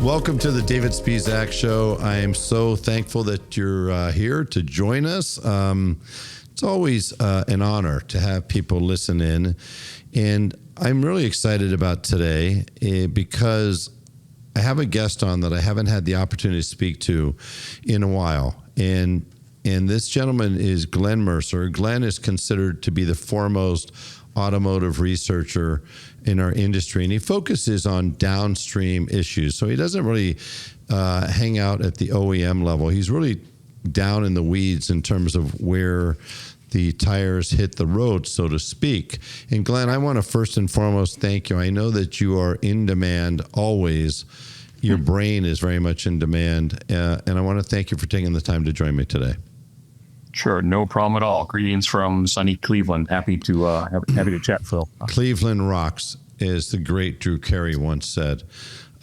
Welcome to the David Spisak Show. I am so thankful that you're here to join us. It's always an honor to have people listen in. And I'm really excited about today because I have a guest on that I haven't had the opportunity to speak to in a while. And this gentleman is Glenn Mercer. Glenn is considered to be the foremost automotive researcher in our industry, and he focuses on downstream issues. So he doesn't really hang out at the OEM level. He's really down in the weeds in terms of where the tires hit the road, so to speak. And Glenn, I want to first and foremost thank you. I know that you are in demand always. Your brain is very much in demand, and I want to thank you for taking the time to join me today. Sure, no problem at all. Greetings from sunny Cleveland. Happy to chat, Phil. Cleveland rocks, as the great Drew Carey once said.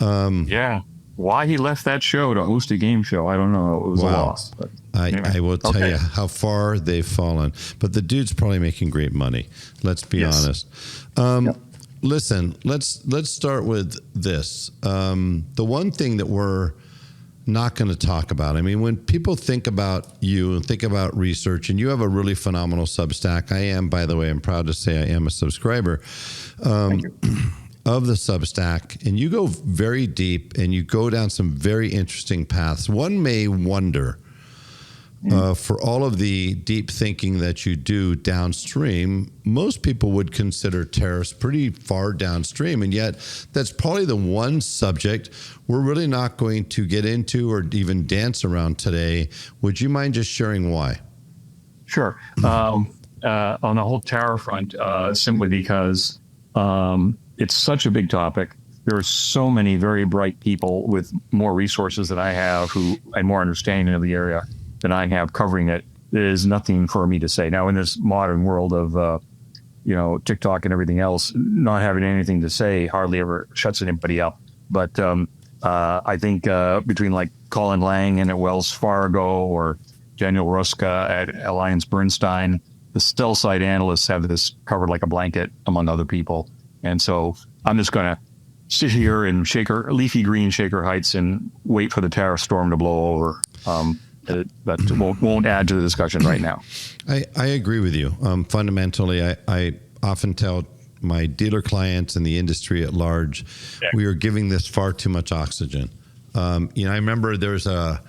Yeah. Why he left that show to host a game show, I don't know. It was a loss. But anyway. I will tell you how far they've fallen. But the dude's probably making great money. Let's be honest. Yep. Listen, let's start with this. The one thing that we're not going to talk about. I mean, when people think about you and think about research, and you have a really phenomenal Substack. I am, by the way, I'm proud to say I am a subscriber Thank you. of the Substack, and you go very deep and you go down some very interesting paths. One may wonder, for all of the deep thinking that you do downstream, most people would consider tariffs pretty far downstream, and yet that's probably the one subject we're really not going to get into or even dance around today. Would you mind just sharing why? Sure. On the whole tariff front, simply because it's such a big topic. There are so many very bright people with more resources than I have and more understanding of the area than I have covering it. There's nothing for me to say. Now, in this modern world of, TikTok and everything else, not having anything to say hardly ever shuts anybody up. But I think between like Colin Lang and at Wells Fargo or Daniel Ruska at Alliance Bernstein, the sell side analysts have this covered like a blanket among other people. And so I'm just going to sit here in leafy green Shaker Heights and wait for the tariff storm to blow over. That won't add to the discussion right now. I agree with you. Fundamentally, I often tell my dealer clients and the industry at large, we are giving this far too much oxygen. I remember there's a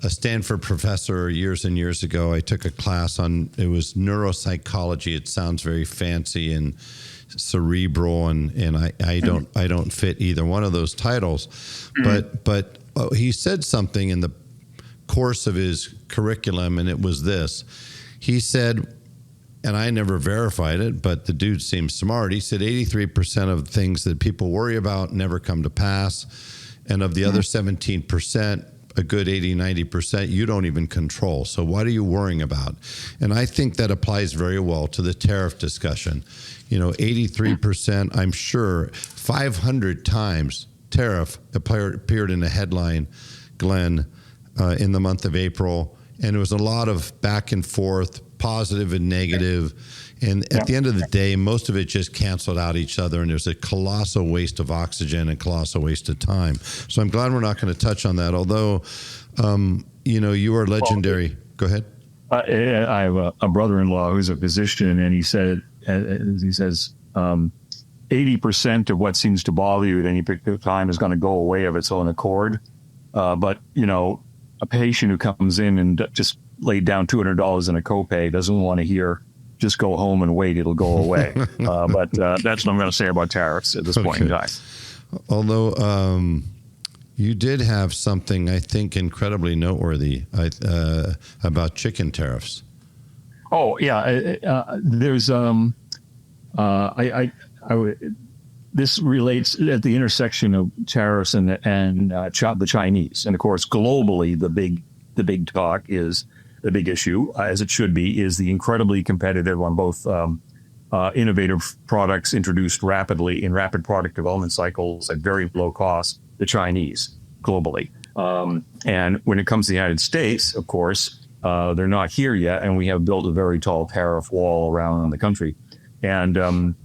Stanford professor years and years ago. I took a class on, it was neuropsychology. It sounds very fancy and cerebral, and I don't fit either one of those titles. But he said something in the course of his curriculum, and it was this. He said, and I never verified it, but the dude seems smart. He said 83% of things that people worry about never come to pass. And of the other 17%, a good 80, 90%, you don't even control. So what are you worrying about? And I think that applies very well to the tariff discussion. 83%, I'm sure 500 times tariff appeared in a headline, Glenn, in the month of April. And it was a lot of back and forth, positive and negative. And at the end of the day, most of it just canceled out each other. And there's a colossal waste of oxygen and colossal waste of time. So I'm glad we're not going to touch on that. Although, you are legendary. Go ahead. I have a brother-in-law who's a physician, and he says, 80% of what seems to bother you at any particular time is going to go away of its own accord. But a patient who comes in and just laid down $200 in a copay doesn't want to hear, just go home and wait, it'll go away. But that's what I'm going to say about tariffs at this point in time. Although you did have something, I think, incredibly noteworthy about chicken tariffs. Oh, yeah. There's this relates at the intersection of tariffs and the Chinese. And of course, globally, the big talk is the big issue, as it should be, is the incredibly competitive on both innovative products introduced rapidly in rapid product development cycles at very low cost, the Chinese globally. And when it comes to the United States, of course, they're not here yet, and we have built a very tall tariff wall around the country. And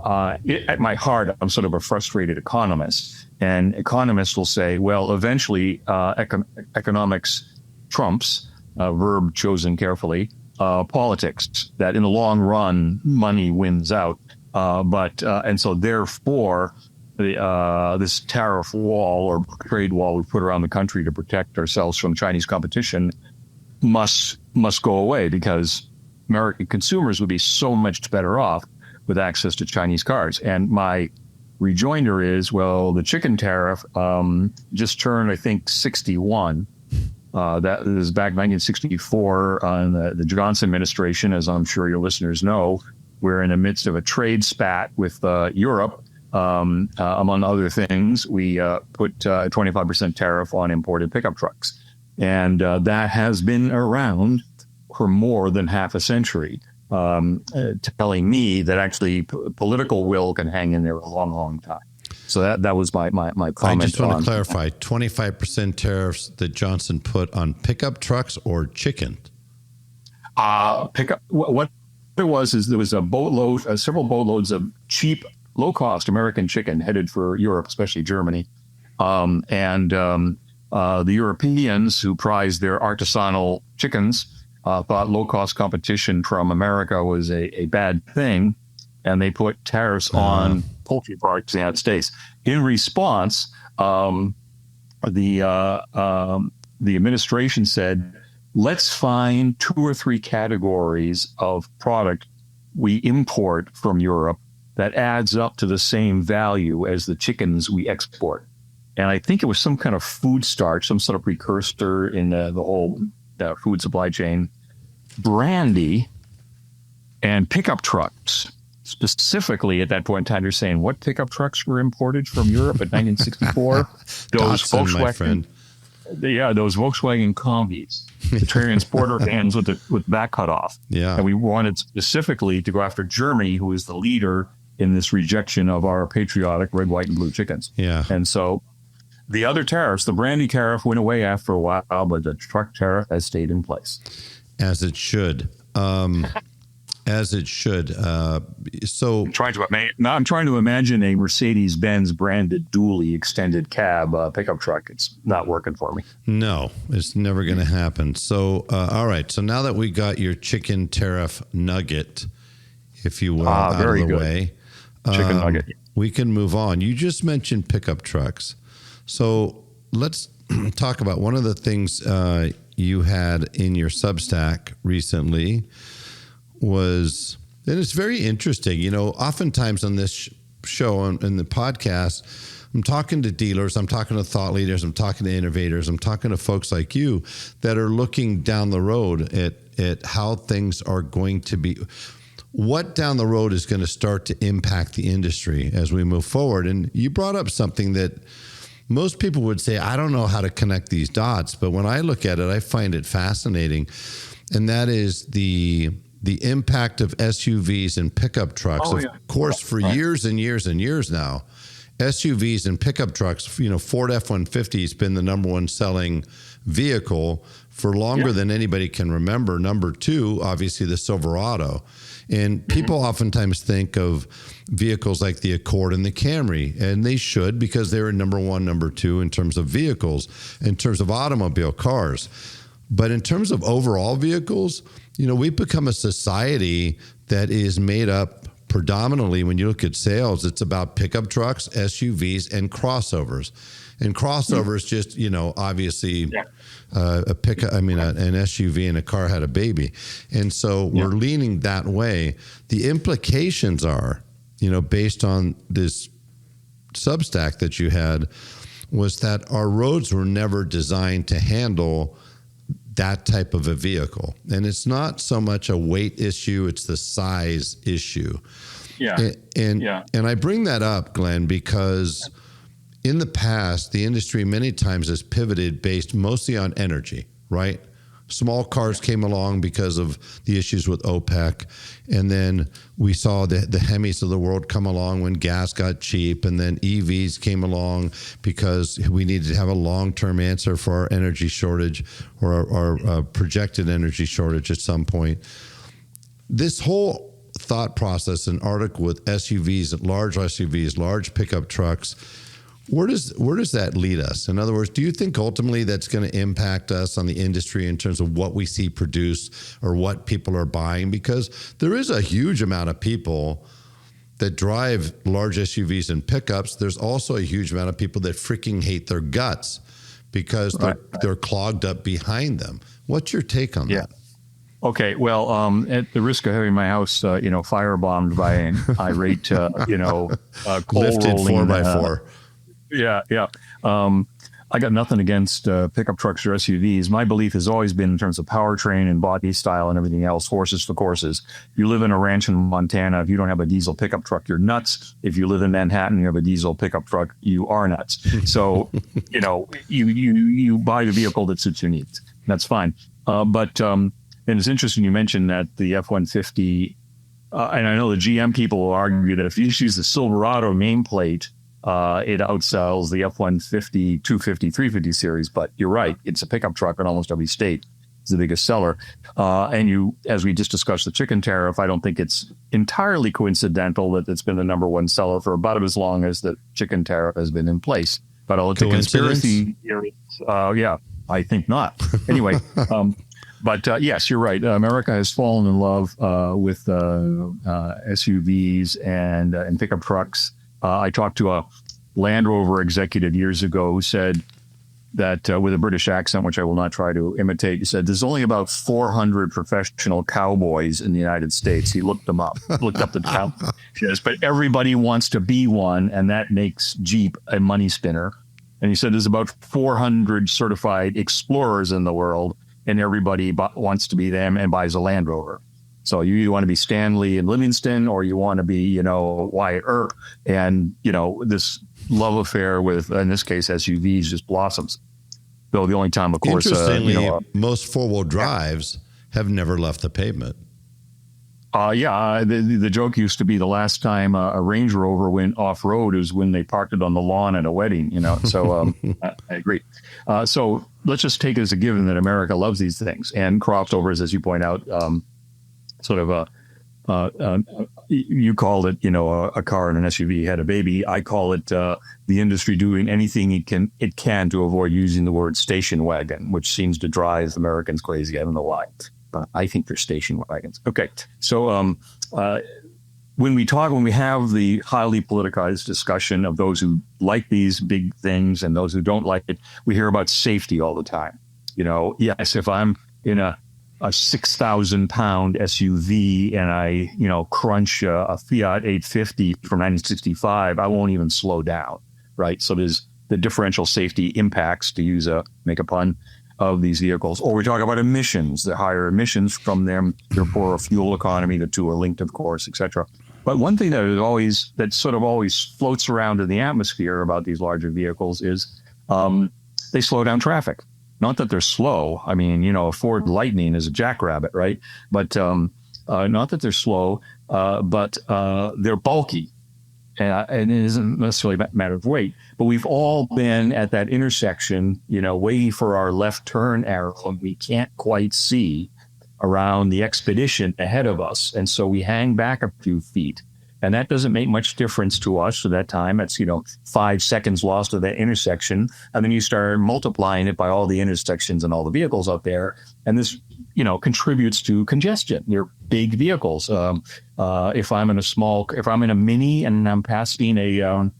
At my heart, I'm sort of a frustrated economist, and economists will say, well, eventually economics trumps, verb chosen carefully, politics, that in the long run, money wins out. And so therefore, this tariff wall or trade wall we put around the country to protect ourselves from Chinese competition must go away, because American consumers would be so much better off with access to Chinese cars. And my rejoinder is, well, the chicken tariff just turned, I think, 61. That is back 1964 on the Johnson administration. As I'm sure your listeners know, we're in the midst of a trade spat with Europe. Among other things, we put a 25% tariff on imported pickup trucks. And that has been around for more than half a century, telling me that actually political will can hang in there a long, long time. So that was my comment. I just want to clarify, 25% tariffs that Johnson put on pickup trucks or chicken? What there was is there was a boatload, several boatloads of cheap, low-cost American chicken headed for Europe, especially Germany. The Europeans, who prized their artisanal chickens, thought low-cost competition from America was a bad thing, and they put tariffs on poultry products in the United States. In response, the administration said, let's find 2 or 3 categories of product we import from Europe that adds up to the same value as the chickens we export. And I think it was some kind of food starch, some sort of precursor in the whole food supply chain, brandy, and pickup trucks. Specifically, at that point in time, you're saying what pickup trucks were imported from Europe in 1964? Those Datsun, Volkswagen, my friend. Those Volkswagen combis, the transporter vans with that cut off. Yeah. And we wanted specifically to go after Germany, who is the leader in this rejection of our patriotic red, white, and blue chickens. Yeah. And so the other tariffs, the brandy tariff went away after a while, but the truck tariff has stayed in place. As it should. As it should. So I'm trying to imagine a Mercedes-Benz branded dually extended cab pickup truck. It's not working for me. No, it's never going to happen. So, all right. So now that we got your chicken tariff nugget, if you will, out of the way, chicken nugget, we can move on. You just mentioned pickup trucks. So let's talk about one of the things you had in your Substack recently was, and it's very interesting, oftentimes on this show and the podcast, I'm talking to dealers, I'm talking to thought leaders, I'm talking to innovators, I'm talking to folks like you that are looking down the road at how things are going to be, what down the road is going to start to impact the industry as we move forward. And you brought up something that most people would say, I don't know how to connect these dots, but when I look at it, I find it fascinating. And that is the impact of SUVs and pickup trucks. Of course, for years and years and years now, SUVs and pickup trucks, Ford F-150 has been the number one selling vehicle for longer than anybody can remember. Number 2, obviously, the Silverado. And people oftentimes think of vehicles like the Accord and the Camry, and they should, because they were number 1, number 2 in terms of vehicles, in terms of automobile cars. But in terms of overall vehicles, we've become a society that is made up predominantly, when you look at sales, it's about pickup trucks, SUVs, and crossovers. And crossovers just, obviously an SUV and a car had a baby. And so we're leaning that way. The implications are, based on this Substack that you had, was that our roads were never designed to handle that type of a vehicle. And it's not so much a weight issue, it's the size issue. And I bring that up, Glenn, because in the past, the industry many times has pivoted based mostly on energy, right? Small cars came along because of the issues with OPEC. And then we saw the Hemis of the world come along when gas got cheap. And then EVs came along because we needed to have a long-term answer for our energy shortage, or our projected energy shortage at some point. This whole thought process, an article with SUVs, large pickup trucks. Where does that lead us? In other words, do you think ultimately that's going to impact us on the industry in terms of what we see produced or what people are buying? Because there is a huge amount of people that drive large SUVs and pickups. There's also a huge amount of people that freaking hate their guts because they're clogged up behind them. What's your take on that? Okay, well, at the risk of having my house, firebombed by an irate, coal lifted rolling 4x4. Yeah. I got nothing against pickup trucks or SUVs. My belief has always been in terms of powertrain and body style and everything else, horses for courses. You live in a ranch in Montana, if you don't have a diesel pickup truck, you're nuts. If you live in Manhattan, you have a diesel pickup truck, you are nuts. So, you buy the vehicle that suits your needs. That's fine. But it's interesting you mentioned that the F-150, and I know the GM people will argue that if you use the Silverado nameplate, it outsells the F-150, 250, 350 series, but you're right. It's a pickup truck in almost every state. It's the biggest seller. And as we just discussed the chicken tariff, I don't think it's entirely coincidental that it's been the number one seller for about as long as the chicken tariff has been in place. But all the conspiracy theories, I think not. Anyway, but yes, you're right. America has fallen in love with SUVs and pickup trucks. I talked to a Land Rover executive years ago who said that with a British accent, which I will not try to imitate, he said, there's only about 400 professional cowboys in the United States. He looked up the count. Yes, but everybody wants to be one, and that makes Jeep a money spinner. And he said there's about 400 certified explorers in the world, and everybody wants to be them and buys a Land Rover. So you either want to be Stanley and Livingston, or you want to be, Wyatt Earp. And, this love affair with, in this case, SUVs just blossoms. Though the only time, of course, interestingly, most four-wheel drives have never left the pavement. The joke used to be the last time a Range Rover went off-road is when they parked it on the lawn at a wedding, So I agree. So let's just take it as a given that America loves these things. And crossovers, as you point out, you called it, a car and an SUV had a baby. I call it the industry doing anything it can to avoid using the word station wagon, which seems to drive Americans crazy. I don't know why, but I think they're station wagons. Okay, so when we have the highly politicized discussion of those who like these big things and those who don't like it, we hear about safety all the time. Yes, if I'm in a 6,000-pound SUV and I, crunch a Fiat 850 from 1965, I won't even slow down, right? So there's the differential safety impacts, to make a pun, of these vehicles. Or we talk about emissions, the higher emissions from them, their poorer fuel economy, the two are linked, of course, et cetera. But one thing that sort of always floats around in the atmosphere about these larger vehicles is they slow down traffic. Not that they're slow. I mean, a Ford Lightning is a jackrabbit, right? But not that they're slow, but they're bulky. And it isn't necessarily a matter of weight. But we've all been at that intersection, waiting for our left turn arrow, and we can't quite see around the expedition ahead of us. And so we hang back a few feet. And that doesn't make much difference to us at that time. It's, 5 seconds lost of that intersection. And then you start multiplying it by all the intersections and all the vehicles out there. And this, contributes to congestion. They're big vehicles. If I'm in a Mini and I'm passing a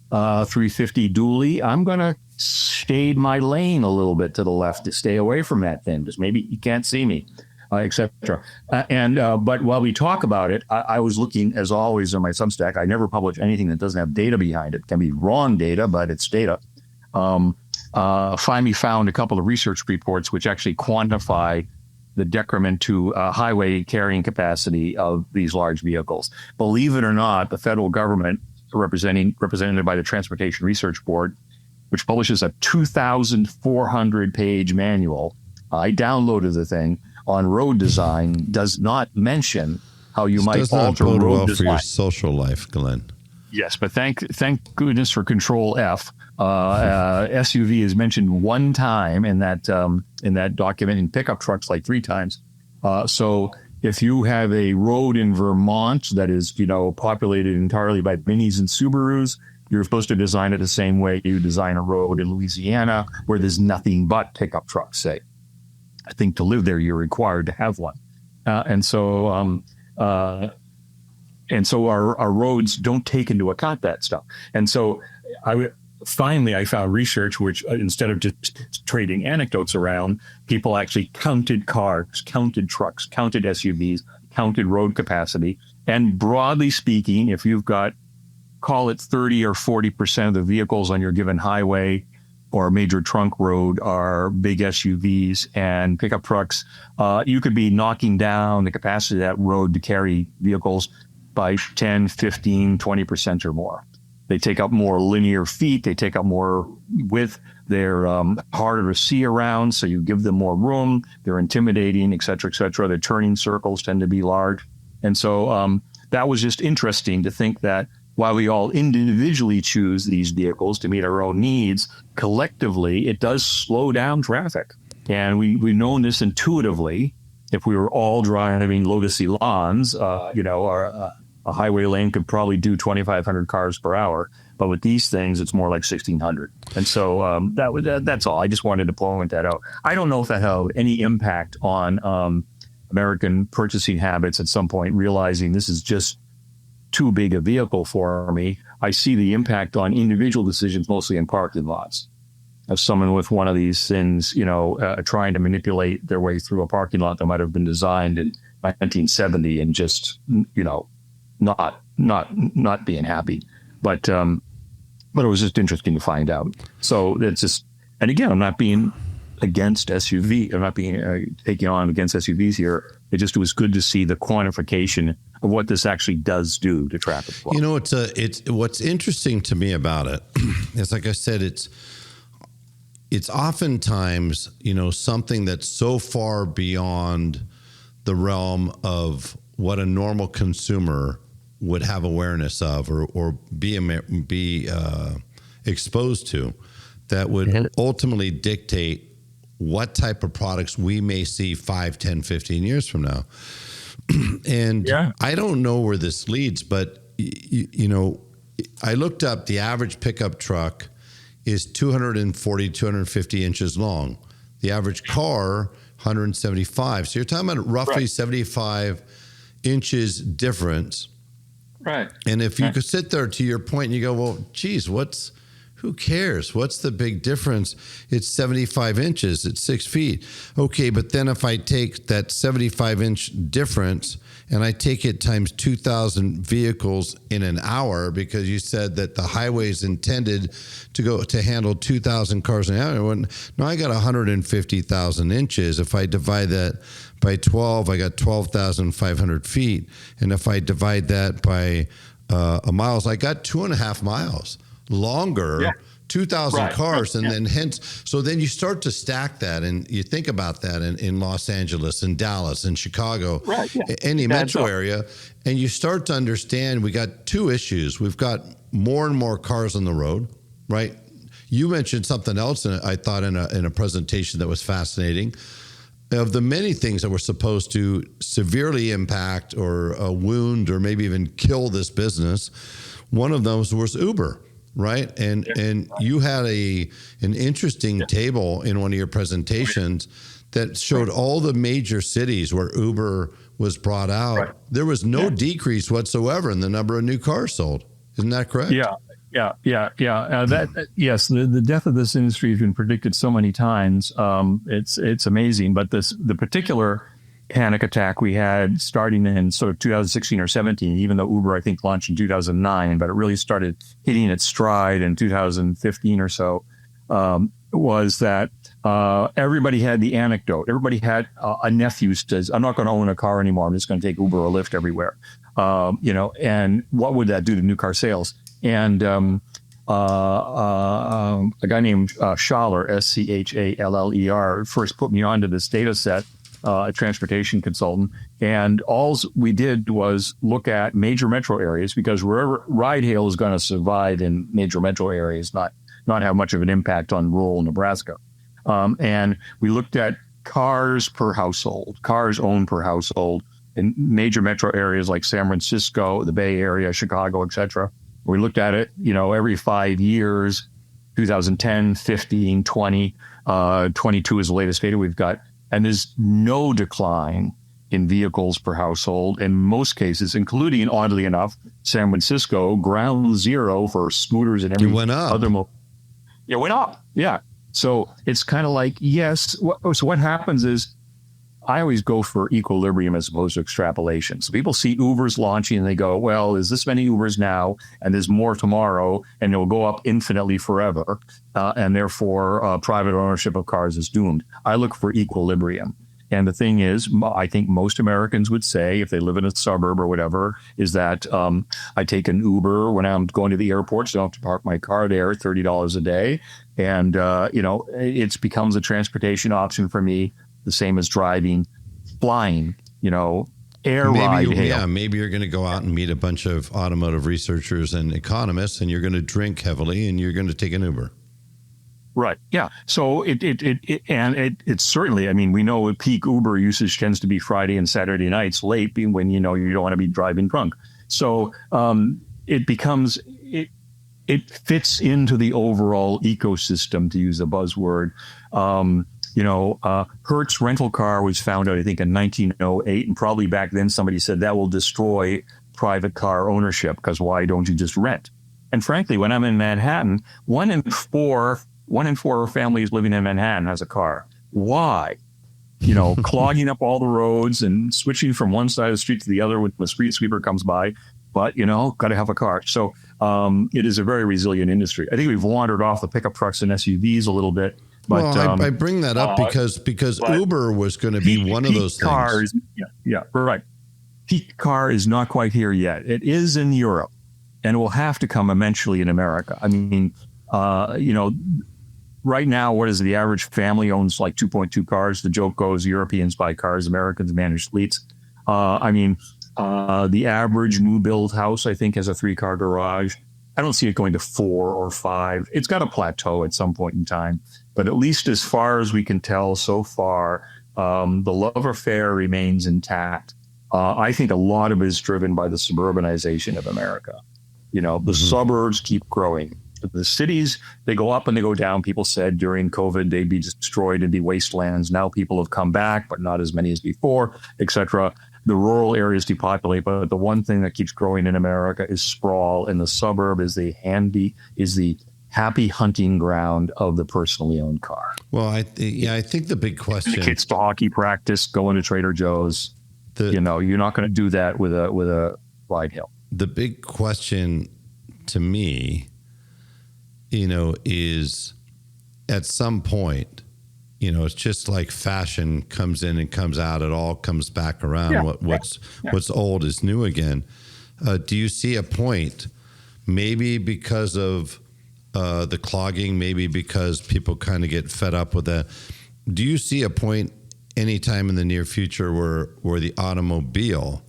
350 dually, I'm going to shade my lane a little bit to the left to stay away from that thing, because maybe you can't see me. Etc. But while we talk about it, I was looking, as always, on my Substack. I never publish anything that doesn't have data behind it. It can be wrong data, but it's data. Finally found a couple of research reports which actually quantify the decrement to highway carrying capacity of these large vehicles. Believe it or not, the federal government, represented by the Transportation Research Board, which publishes a 2,400-page manual, I downloaded the thing, on road design, does not mention how you might alter road well design. For your social life, Glenn. Yes, but thank goodness for Control F. SUV is mentioned one time in that document. In pickup trucks, like 3 times. So if you have a road in Vermont that is, populated entirely by Minis and Subarus, you're supposed to design it the same way you design a road in Louisiana where there's nothing but pickup trucks, say. I think to live there, you're required to have one. And so our roads don't take into account that stuff. And so finally, I found research which, instead of just trading anecdotes around, people actually counted cars, counted trucks, counted SUVs, counted road capacity. And broadly speaking, if you've got, call it 30 or 40% of the vehicles on your given highway or major trunk road are big SUVs and pickup trucks, you could be knocking down the capacity of that road to carry vehicles by 10, 15, 20% or more. They take up more linear feet. They take up more width. They're harder to see around, so you give them more room. They're intimidating, et cetera, et cetera. Their turning circles tend to be large. And so that was just interesting to think that while we all individually choose these vehicles to meet our own needs, collectively, it does slow down traffic. And we've known this intuitively. If we were all driving Lotus Elans, a highway lane could probably do 2,500 cars per hour. But with these things, it's more like 1,600. And so that's all. I just wanted to point that out. I don't know if that had any impact on American purchasing habits at some point, realizing this is just too big a vehicle for me. I see the impact on individual decisions, mostly in parking lots. As someone with one of these things, trying to manipulate their way through a parking lot that might have been designed in 1970 and just, not being happy. But it was just interesting to find out. So it's just, and again, I'm not being against SUV. I'm not being taking on against SUVs here. It just was good to see the quantification of what this actually does do to traffic flow. It's what's interesting to me about it is, like I said, it's oftentimes, something that's so far beyond the realm of what a normal consumer would have awareness of or be exposed to, that would ultimately dictate what type of products we may see 5, 10, 15 years from now. And I don't know where this leads, but, I looked up the average pickup truck is 240, 250 inches long. The average car, 175. So you're talking about roughly 75 inches difference. Right. And if you could sit there, to your point, and you go, well, geez, who cares? What's the big difference? It's 75 inches. It's 6 feet. Okay, but then if I take that 75-inch difference and I take it times 2,000 vehicles in an hour, because you said that the highway is intended to handle 2,000 cars an hour. Now I got 150,000 inches. If I divide that by 12, I got 12,500 feet. And if I divide that by miles, I got 2.5 miles. Longer, 2,000 cars, and then so then you start to stack that, and you think about that in Los Angeles and Dallas and Chicago, any metro area, and you start to understand we got two issues. We've got more and more cars on the road, right? You mentioned something else, and I thought in a presentation that was fascinating. Of the many things that were supposed to severely impact or wound or maybe even kill this business, one of those was Uber. Right. And you had an interesting table in one of your presentations that showed all the major cities where Uber was brought out. Right. There was no decrease whatsoever in the number of new cars sold. Isn't that correct? Yeah. Yes, the death of this industry has been predicted so many times. It's amazing. But the particular panic attack we had starting in sort of 2016 or 17, even though Uber, I think, launched in 2009, but it really started hitting its stride in 2015 or so, was that everybody had the anecdote. Everybody had a nephew says, I'm not going to own a car anymore. I'm just going to take Uber or Lyft everywhere. And what would that do to new car sales? And a guy named Schaller, Schaller, first put me onto this data set, a transportation consultant. And all we did was look at major metro areas, because wherever ride hail is going to survive in major metro areas, not have much of an impact on rural Nebraska. And we looked at cars per household, cars owned per household, in major metro areas like San Francisco, the Bay Area, Chicago, etc. We looked at it, every 5 years, 2010, 15, 20, 22 is the latest data we've got. And there's no decline in vehicles per household in most cases, including, oddly enough, San Francisco, ground zero for scooters and every It went up. It went up. Yeah. So it's kind of like, yes. So what happens is I always go for equilibrium as opposed to extrapolation. So people see Ubers launching and they go, well, there's this many Ubers now and there's more tomorrow and it will go up infinitely forever. And therefore, private ownership of cars is doomed. I look for equilibrium. And the thing is, I think most Americans would say, if they live in a suburb or whatever, is that I take an Uber when I'm going to the airport, so I don't have to park my car there, $30 a day. And, it becomes a transportation option for me, the same as driving, flying, air ride hail. Yeah, maybe you're going to go out and meet a bunch of automotive researchers and economists, and you're going to drink heavily, and you're going to take an Uber. Right. Yeah. So it's certainly, I mean, we know peak Uber usage tends to be Friday and Saturday nights late when, you don't want to be driving drunk. So it becomes, it fits into the overall ecosystem, to use a buzzword. Hertz rental car was founded, I think, in 1908. And probably back then somebody said that will destroy private car ownership because why don't you just rent? And frankly, when I'm in Manhattan, one in four families living in Manhattan has a car. Why? Clogging up all the roads and switching from one side of the street to the other when the street sweeper comes by. But, got to have a car. So it is a very resilient industry. I think we've wandered off the pickup trucks and SUVs a little bit. But, I bring that up because Uber was going to be one of those cars, things. Yeah, right. Peak car is not quite here yet. It is in Europe, and it will have to come eventually in America. I mean, right now, what is the average family owns like 2.2 cars? The joke goes, Europeans buy cars, Americans manage fleets. The average new build house, I think, has a 3-car garage. I don't see it going to 4 or 5. It's got to plateau at some point in time. But at least as far as we can tell so far, the love affair remains intact. I think a lot of it is driven by the suburbanization of America. The suburbs keep growing. The cities, they go up and they go down. People said during COVID, they'd be destroyed and be wastelands. Now people have come back, but not as many as before, et cetera. The rural areas depopulate, but the one thing that keeps growing in America is sprawl, and the suburb is the happy hunting ground of the personally owned car. Well, I think the big question: the kids to hockey practice, going to Trader Joe's. You're not going to do that with a ride hail. The big question to me, is at some point. It's just like fashion comes in and comes out. It all comes back around. Yeah, What's old is new again. Do you see a point, maybe because of the clogging, maybe because people kind of get fed up with that? Do you see a point anytime in the near future where the automobile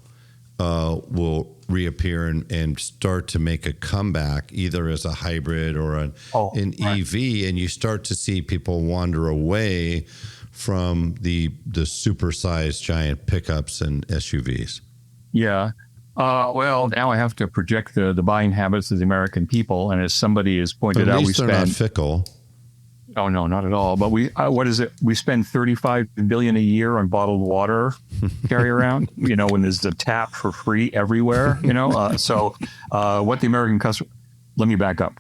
will reappear and start to make a comeback, either as a hybrid or an EV, and you start to see people wander away from the supersized giant pickups and SUVs? Yeah. Well, now I have to project the buying habits of the American people, and as somebody has pointed out, they're not fickle. Oh, no, not at all. But what is it? We spend $35 billion a year on bottled water carry around, when there's a tap for free everywhere, So what the American customer, let me back up.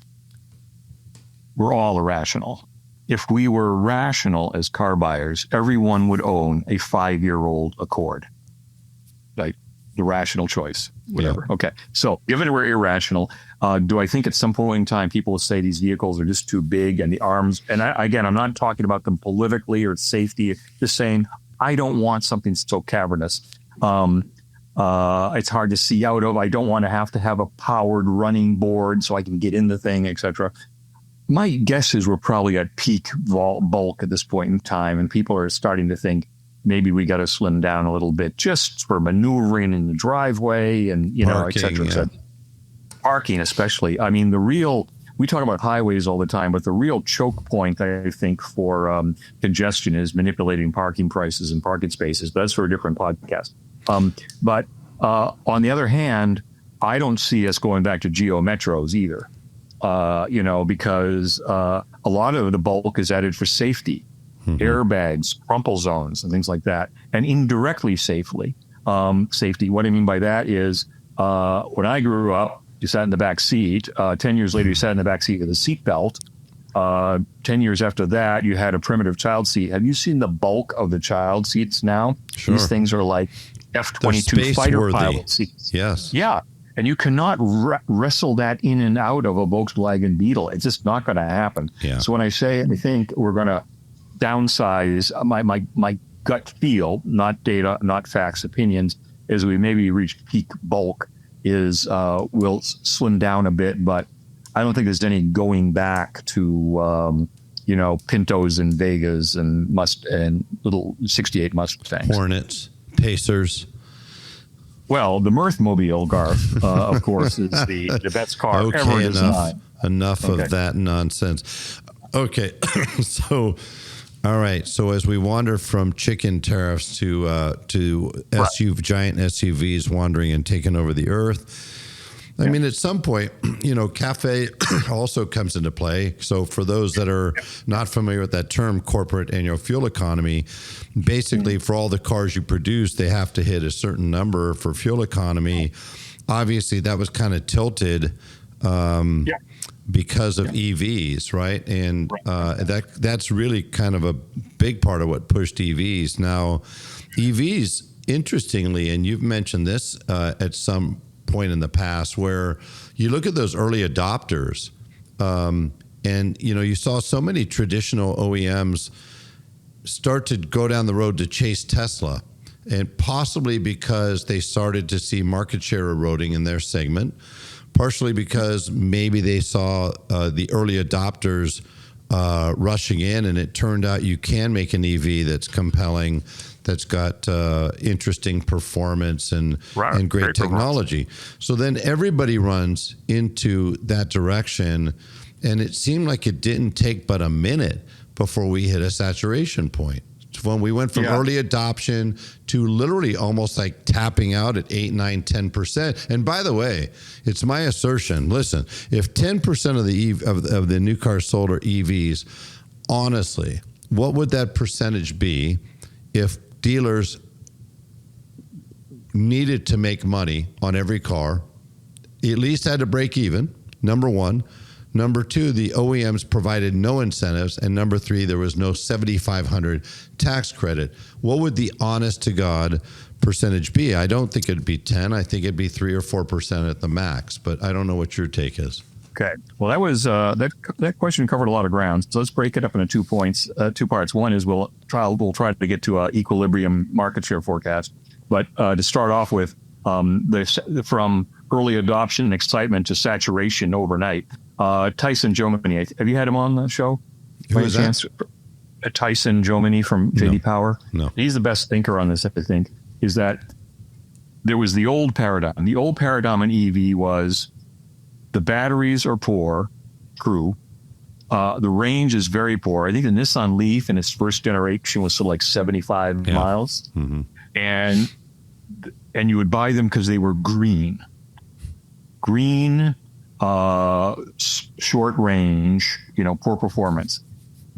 We're all irrational. If we were rational as car buyers, everyone would own a 5-year-old Accord. Like the rational choice, whatever. Yeah. Okay. So given we're irrational, do I think at some point in time people will say these vehicles are just too big and the arms, and I'm not talking about them politically or safety, just saying I don't want something so cavernous. It's hard to see out of. I don't want to have a powered running board so I can get in the thing, etc. My guess is we're probably at peak bulk at this point in time, and people are starting to think, maybe we got to slim down a little bit just for maneuvering in the driveway and, parking, et cetera, et cetera. Parking, especially. I mean, we talk about highways all the time, but the real choke point, I think, for congestion is manipulating parking prices and parking spaces. But that's for a different podcast. But on the other hand, I don't see us going back to geo metros either. Because a lot of the bulk is added for safety, airbags, crumple zones, and things like that, and indirectly safety. What I mean by that is when I grew up, you sat in the back seat. 10 years later, you sat in the back seat with a seatbelt. 10 years after that, you had a primitive child seat. Have you seen the bulk of the child seats now? Sure. These things are like F-22 fighter pilot seats. Yes. Yeah. And you cannot wrestle that in and out of a Volkswagen Beetle. It's just not going to happen. Yeah. So when I say I think we're going to downsize, my gut feel, not data, not facts, opinions, is we maybe reach peak bulk, is we'll slim down a bit, but I don't think there's any going back to Pintos and Vegas and little 68 Mustangs. Hornets, Pacers. Well, the Mirthmobile, Garth, of course, is the best car ever designed. Enough of that nonsense. Okay, so all right. So as we wander from chicken tariffs to giant SUVs wandering and taking over the earth. I mean, at some point, CAFE also comes into play. So for those that are not familiar with that term, corporate annual fuel economy, basically for all the cars you produce, they have to hit a certain number for fuel economy. Obviously, that was kind of tilted because of EVs, right? And that's really kind of a big part of what pushed EVs. Now, EVs, interestingly, and you've mentioned this at some point in the past, where you look at those early adopters, and you saw so many traditional OEMs start to go down the road to chase Tesla, and possibly because they started to see market share eroding in their segment, partially because maybe they saw the early adopters rushing in, and it turned out you can make an EV that's compelling, that's got interesting performance and great technology. So then everybody runs into that direction, and it seemed like it didn't take but a minute before we hit a saturation point. When we went from early adoption to literally almost like tapping out at 8, 9, 10%. And by the way, it's my assertion. Listen, if 10% of the new cars sold are EVs, honestly, what would that percentage be if dealers needed to make money on every car, at least had to break even, number one. Number two, the OEMs provided no incentives. And number three, there was no $7,500 tax credit. What would the honest to God percentage be? I don't think it'd be 10. I think it'd be 3 or 4% at the max, but I don't know what your take is. Okay. Well, that was that question covered a lot of ground. So let's break it up into 2 parts. One is we'll try to get to an equilibrium market share forecast. But to start off with, from early adoption and excitement to saturation overnight. Tyson Jomini, have you had him on the show? Who is that? Tyson Jomini from JD Power. No. He's the best thinker on this, I think, is that there was the old paradigm. The old paradigm in EV was the batteries are poor, true. The range is very poor. I think the Nissan Leaf in its first generation was sort of like 75 miles. Mm-hmm. And you would buy them because they were green. Short range, poor performance.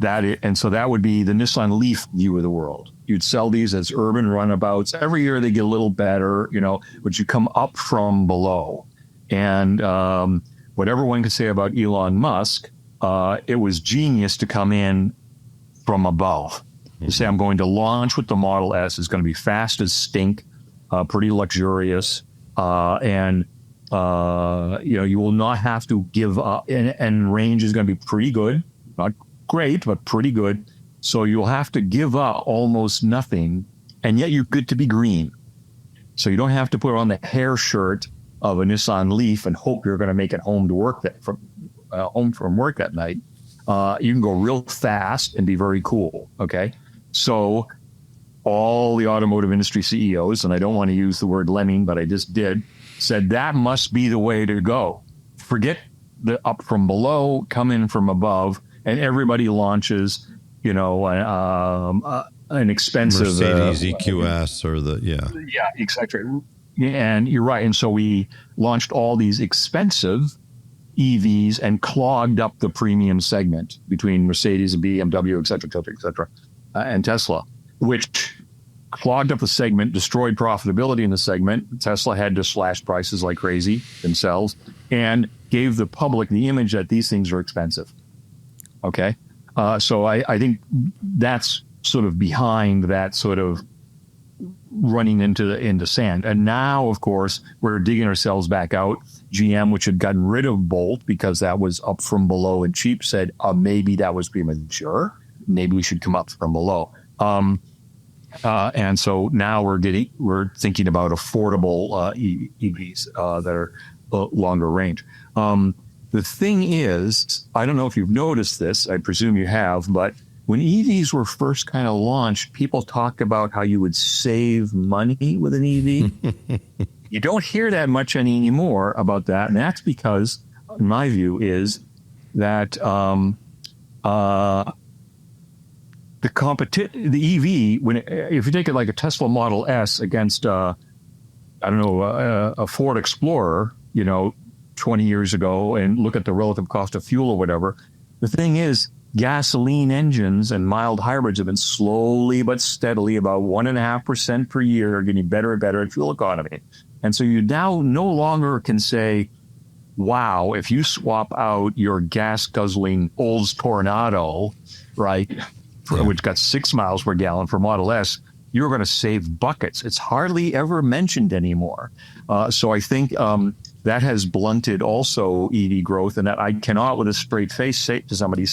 And so that would be the Nissan Leaf view of the world. You'd sell these as urban runabouts. Every year they get a little better, but you come up from below. And whatever one could say about Elon Musk, it was genius to come in from above. To say, I'm going to launch with the Model S. It's going to be fast as stink, pretty luxurious, and you will not have to give up, and range is going to be pretty good, not great, but pretty good. So you'll have to give up almost nothing, and yet you're good to be green. So you don't have to put on the hair shirt of a Nissan Leaf and hope you're going to make it home to work home from work that night. You can go real fast and be very cool. Okay, so all the automotive industry CEOs, and I don't want to use the word lemming, but I just did, said that must be the way to go. Forget the up from below, come in from above, and everybody launches, an expensive Mercedes EQS or yeah, exactly. And you're right. And so we launched all these expensive EVs and clogged up the premium segment between Mercedes and BMW, et cetera, and Tesla, which clogged up the segment, destroyed profitability in the segment. Tesla had to slash prices like crazy themselves and gave the public the image that these things are expensive. Okay. So I think that's sort of behind that sort of running into sand. And now, of course, we're digging ourselves back out. GM, which had gotten rid of Bolt because that was up from below and cheap, said maybe that was premature. Maybe we should come up from below. And so now we're thinking about affordable EVs that are longer range. The thing is, I don't know if you've noticed this. I presume you have, but when EVs were first kind of launched, people talked about how you would save money with an EV. You don't hear that much anymore about that, and that's because, in my view, is that the EV, if you take it like a Tesla Model S against a Ford Explorer, 20 years ago, and look at the relative cost of fuel or whatever, the thing is, gasoline engines and mild hybrids have been slowly but steadily, about 1.5% per year, getting better and better at fuel economy. And so you now no longer can say, wow, if you swap out your gas-guzzling Olds Tornado, right, which got 6 miles per gallon for Model S, you're going to save buckets. It's hardly ever mentioned anymore. So I think that has blunted also EV growth, and that I cannot with a straight face say to somebody,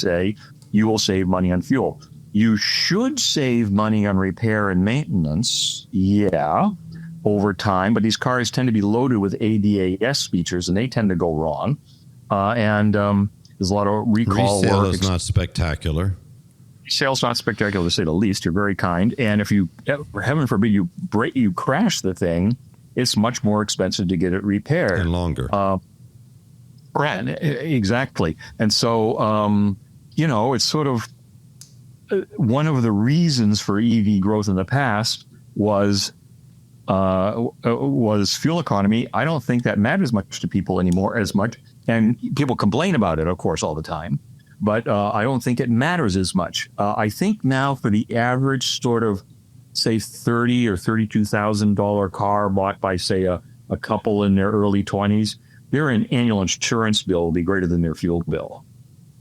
you will save money on fuel. You should save money on repair and maintenance, over time, but these cars tend to be loaded with ADAS features, and they tend to go wrong. And there's a lot of recall resale work. Is not spectacular. Resale's not spectacular, to say the least. You're very kind. And if you, heaven forbid, you crash the thing, it's much more expensive to get it repaired. And longer. Right, exactly. And so, it's sort of one of the reasons for EV growth in the past was fuel economy. I don't think that matters much to people anymore as much. And people complain about it, of course, all the time. But I don't think it matters as much. I think now for the average sort of, say, $30,000 or $32,000 car bought by, say, a couple in their early 20s, their annual insurance bill will be greater than their fuel bill.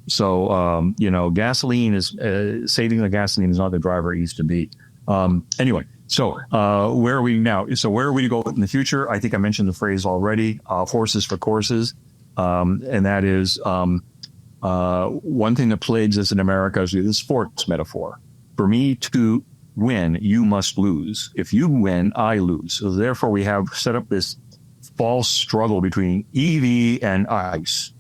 So, gasoline is saving the gasoline is not the driver it used to be. Anyway, so where are we now? So where are we to go in the future? I think I mentioned the phrase already, horses for courses. And that is one thing that plagues us in America is the sports metaphor. For me to win, you must lose. If you win, I lose. So therefore, we have set up this false struggle between EV and ICE.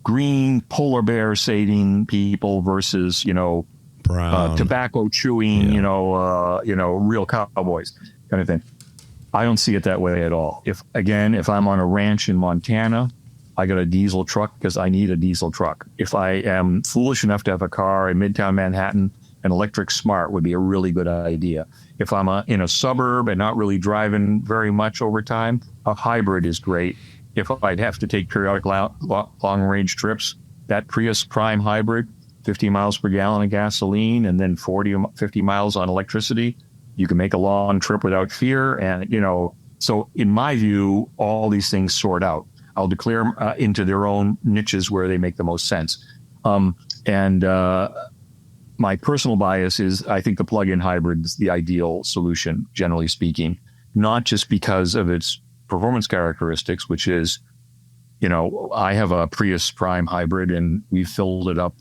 Green polar bear saving people versus brown tobacco chewing, real cowboys kind of thing. I don't see it that way at all. If I'm on a ranch in Montana, I got a diesel truck because I need a diesel truck. If I am foolish enough to have a car in Midtown Manhattan, an electric Smart would be a really good idea. If I'm in a suburb and not really driving very much over time, a hybrid is great. If I'd have to take periodic long-range trips, that Prius Prime hybrid, 50 miles per gallon of gasoline and then 40 or 50 miles on electricity, you can make a long trip without fear. And, so in my view, all these things sort out. I'll declare into their own niches where they make the most sense. My personal bias is I think the plug-in hybrid is the ideal solution, generally speaking, not just because of its performance characteristics, which is, I have a Prius Prime hybrid and we filled it up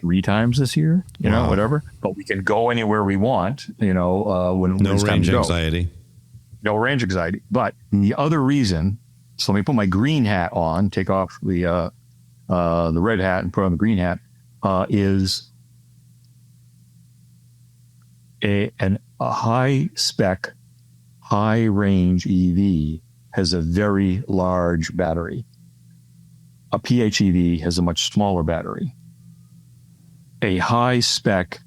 3 times this year, Wow. whatever, but we can go anywhere we want, when no it's time range to go. anxiety. No range anxiety. But the other reason, so let me put my green hat on, take off the red hat and put on the green hat, is a high spec, high range EV has a very large battery. A PHEV has a much smaller battery. a high spec,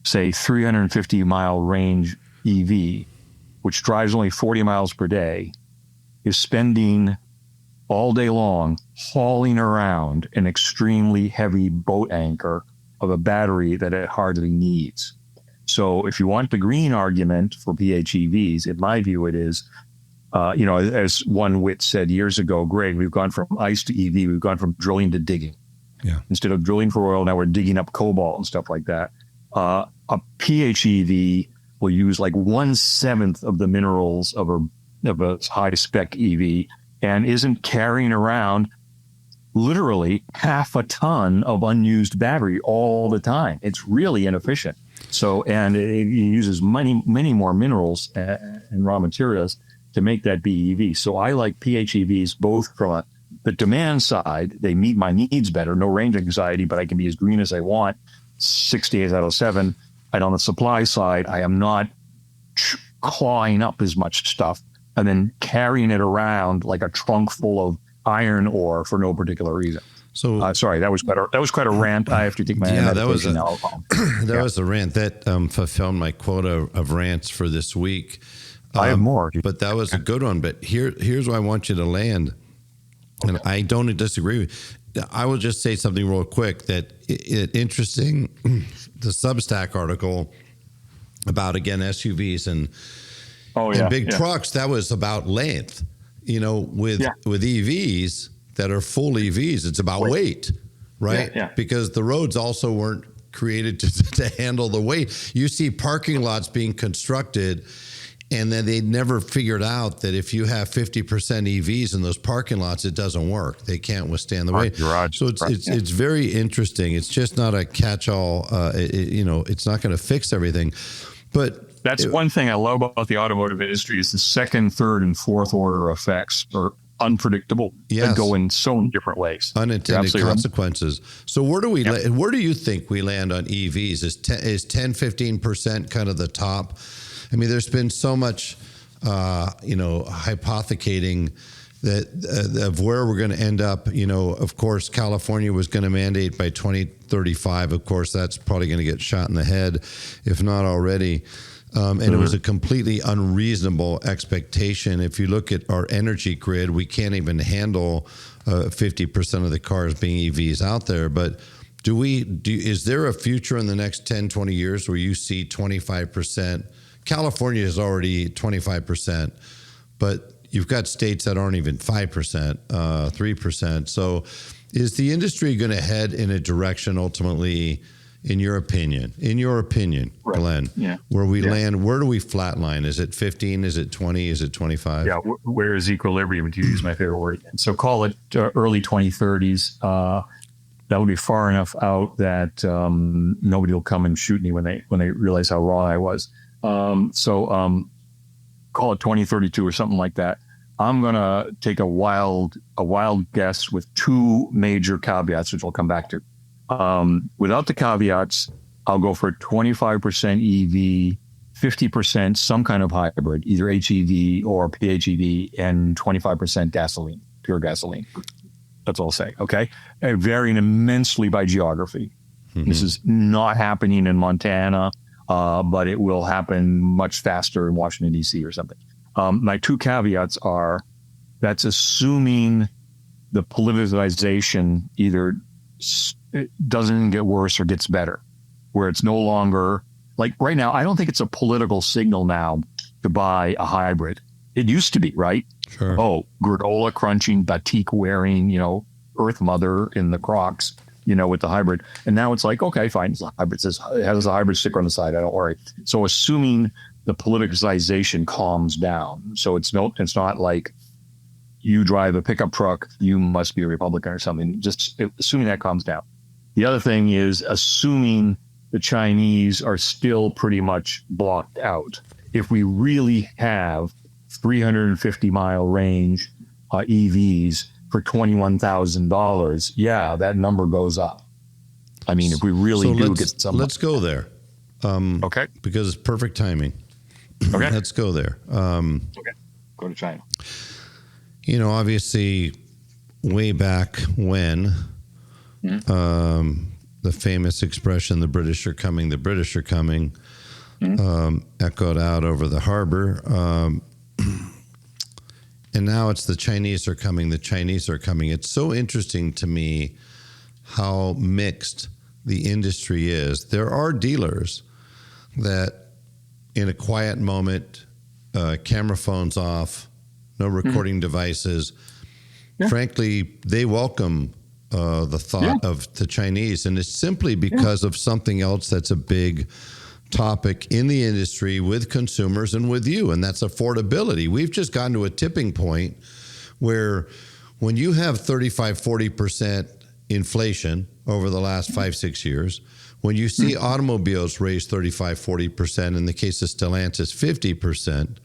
say 350 mile range EV, which drives only 40 miles per day, is spending all day long hauling around an extremely heavy boat anchor of a battery that it hardly needs. So if you want the green argument for PHEVs, in my view, it is, as one wit said years ago, Greg, we've gone from ICE to EV, we've gone from drilling to digging. Yeah. Instead of drilling for oil, now we're digging up cobalt and stuff like that. A PHEV will use like 1/7 of the minerals of a high spec EV and isn't carrying around literally half a ton of unused battery all the time. It's really inefficient. So, and it uses many more minerals and raw materials to make that BEV. So I like PHEVs both from the demand side. They meet my needs better, no range anxiety, but I can be as green as I want 6 days out of 7. And on the supply side, I am not clawing up as much stuff and then carrying it around like a trunk full of iron ore for no particular reason. So sorry, that was quite a rant. I have to take my medication now. That was a rant that fulfilled my quota of rants for this week. I have more, but that was a good one. But here's where I want you to land, and I don't disagree with. I will just say something real quick that interesting. The Substack article about, again, SUVs and big trucks, that was about length. With EVs that are full EVs, it's about weight, right? Yeah. Because the roads also weren't created to handle the weight. You see parking lots being constructed, and then they never figured out that if you have 50% EVs in those parking lots, it doesn't work. They can't withstand the weight. So it's very interesting. It's just not a catch-all. It's not going to fix everything. But that's one thing I love about the automotive industry is the second, third, and fourth order effects are unpredictable and go in so many different ways. Unintended consequences. Right. So where do where do you think we land on EVs? Is 10-15% kind of the top? I mean, there's been so much, hypothecating that of where we're going to end up. Of course, California was going to mandate by 2035. Of course, that's probably going to get shot in the head, if not already. And it was a completely unreasonable expectation. If you look at our energy grid, we can't even handle 50% of the cars being EVs out there. But is there a future in the next 10, 20 years where you see 25%? California is already 25%, but you've got states that aren't even 5%, 3%. So is the industry going to head in a direction ultimately, in your opinion, right, Glenn, where we land? Where do we flatline? Is it 15? Is it 20? Is it 25? Yeah, where is equilibrium, to use my favorite word? So call it early 2030s. That would be far enough out that nobody will come and shoot me when they realize how wrong I was. Call it 2032 or something like that. I'm going to take a wild guess with two major caveats, which I'll come back to. Without the caveats, I'll go for 25% EV, 50% some kind of hybrid, either HEV or PHEV, and 25% gasoline, pure gasoline. That's all I'll say, okay? Varying immensely by geography. Mm-hmm. This is not happening in Montana, but it will happen much faster in Washington, D.C. or something. My two caveats are that's assuming the politicization either it doesn't get worse or gets better, where it's no longer like right now. I don't think it's a political signal now to buy a hybrid. It used to be, right? Sure. Oh, granola crunching, batik wearing, Earth Mother in the Crocs, with the hybrid. And now it's like, okay, fine. It's a hybrid. It has a hybrid sticker on the side. I don't worry. So assuming the politicization calms down. So it's not like you drive a pickup truck, you must be a Republican or something. Just assuming that calms down. The other thing is assuming the Chinese are still pretty much blocked out. If we really have 350 mile range EVs for $21,000, that number goes up. I mean, if we really get some. Let's go there. Okay. Because it's perfect timing. Okay. Let's go there. Okay. Go to China. Obviously, way back when, the famous expression, the British are coming, the British are coming, echoed out over the harbor. And now it's the Chinese are coming, the Chinese are coming. It's so interesting to me how mixed the industry is. There are dealers that in a quiet moment, camera phones off, no recording devices. Yeah. Frankly, they welcome the thought of the Chinese, and it's simply because of something else that's a big topic in the industry with consumers and with you, and that's affordability. We've just gotten to a tipping point where when you have 35-40% inflation over the last 5-6 years, when you see automobiles raise 35-40%, in the case of Stellantis 50%,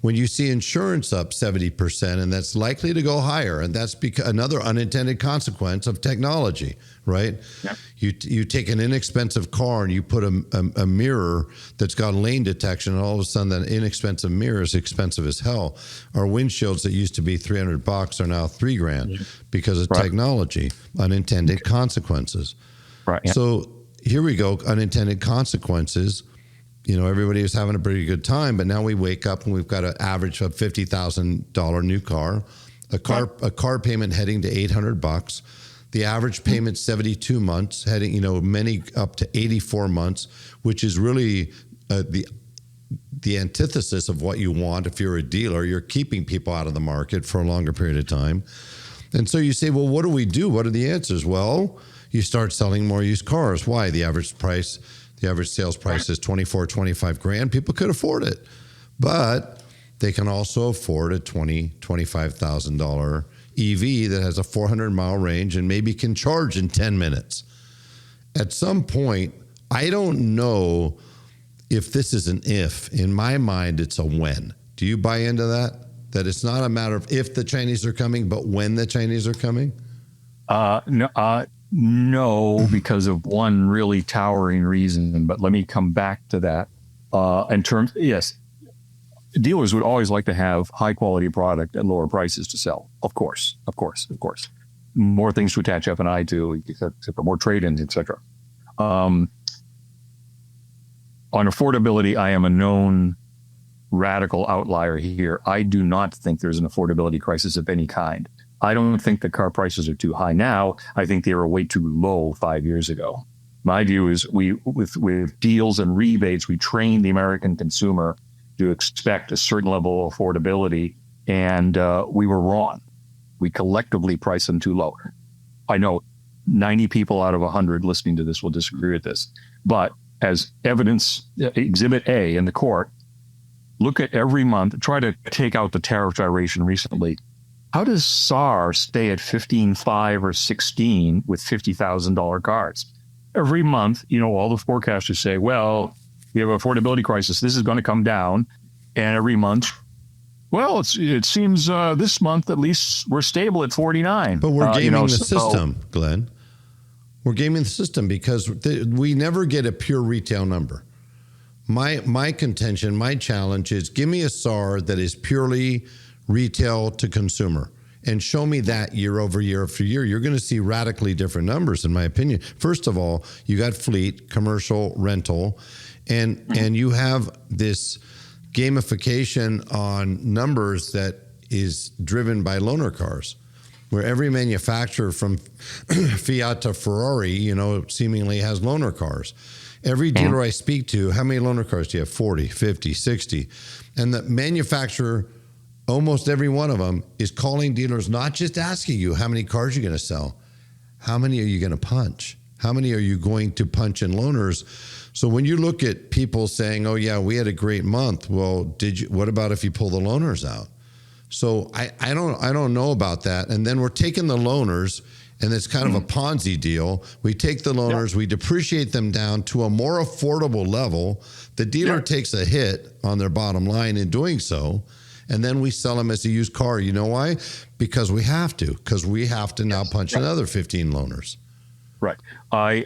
when you see insurance up 70%, and that's likely to go higher, and that's another unintended consequence of technology, right? Yep. You take an inexpensive car and you put a mirror that's got lane detection, and all of a sudden that inexpensive mirror is expensive as hell. Our windshields that used to be $300 are now $3,000 because of technology, unintended consequences. Right. Yeah. So here we go, unintended consequences. You know, everybody was having a pretty good time, but now we wake up and we've got an average of $50,000 new car, a car payment heading to $800. The average payment 72 months, heading, many up to 84 months, which is really the antithesis of what you want. If you're a dealer, you're keeping people out of the market for a longer period of time. And so you say, well, what do we do? What are the answers? Well, you start selling more used cars. Why? The average sales price is $24,000-$25,000. People could afford it, but they can also afford a $25,000 EV that has a 400-mile range and maybe can charge in 10 minutes. At some point, I don't know if this is an if. In my mind, it's a when. Do you buy into that? That it's not a matter of if the Chinese are coming, but when the Chinese are coming? No, because of one really towering reason. But let me come back to that. Yes, dealers would always like to have high quality product at lower prices to sell. Of course. More things to attach F&I to, except for more trade-ins, etc. On affordability, I am a known radical outlier here. I do not think there's an affordability crisis of any kind. I don't think the car prices are too high now. I think they were way too low 5 years ago. My view is with deals and rebates, we train the American consumer to expect a certain level of affordability, and we were wrong. We collectively priced them too low. I know 90 people out of 100 listening to this will disagree with this, but as evidence, Exhibit A in the court, look at every month, try to take out the tariff gyration recently. How does SAR stay at 15.5 or 16 with $50,000 cars? Every month, all the forecasters say, well, we have an affordability crisis. This is going to come down. And every month, well, it seems this month, at least, we're stable at 49. But we're gaming the system, Glenn. We're gaming the system because we never get a pure retail number. My contention, my challenge is give me a SAR that is purely retail to consumer and show me that year over year after year. You're going to see radically different numbers, in my opinion. First of all, you got fleet, commercial, rental, and you have this gamification on numbers that is driven by loaner cars, where every manufacturer from Fiat to Ferrari, seemingly has loaner cars. Every dealer I speak to, how many loaner cars do you have? 40, 50, 60. And the manufacturer, almost every one of them, is calling dealers, not just asking you how many cars you're going to sell, how many are you going to punch? How many are you going to punch in loaners? So when you look at people saying, oh yeah, we had a great month, well, what about if you pull the loaners out? So I don't know about that. And then we're taking the loaners, and it's kind of a Ponzi deal. We take the loaners, we depreciate them down to a more affordable level. The dealer takes a hit on their bottom line in doing so, and then we sell them as a used car. You know why? Because we have to. Because we have to now punch another 15 loaners. Right. I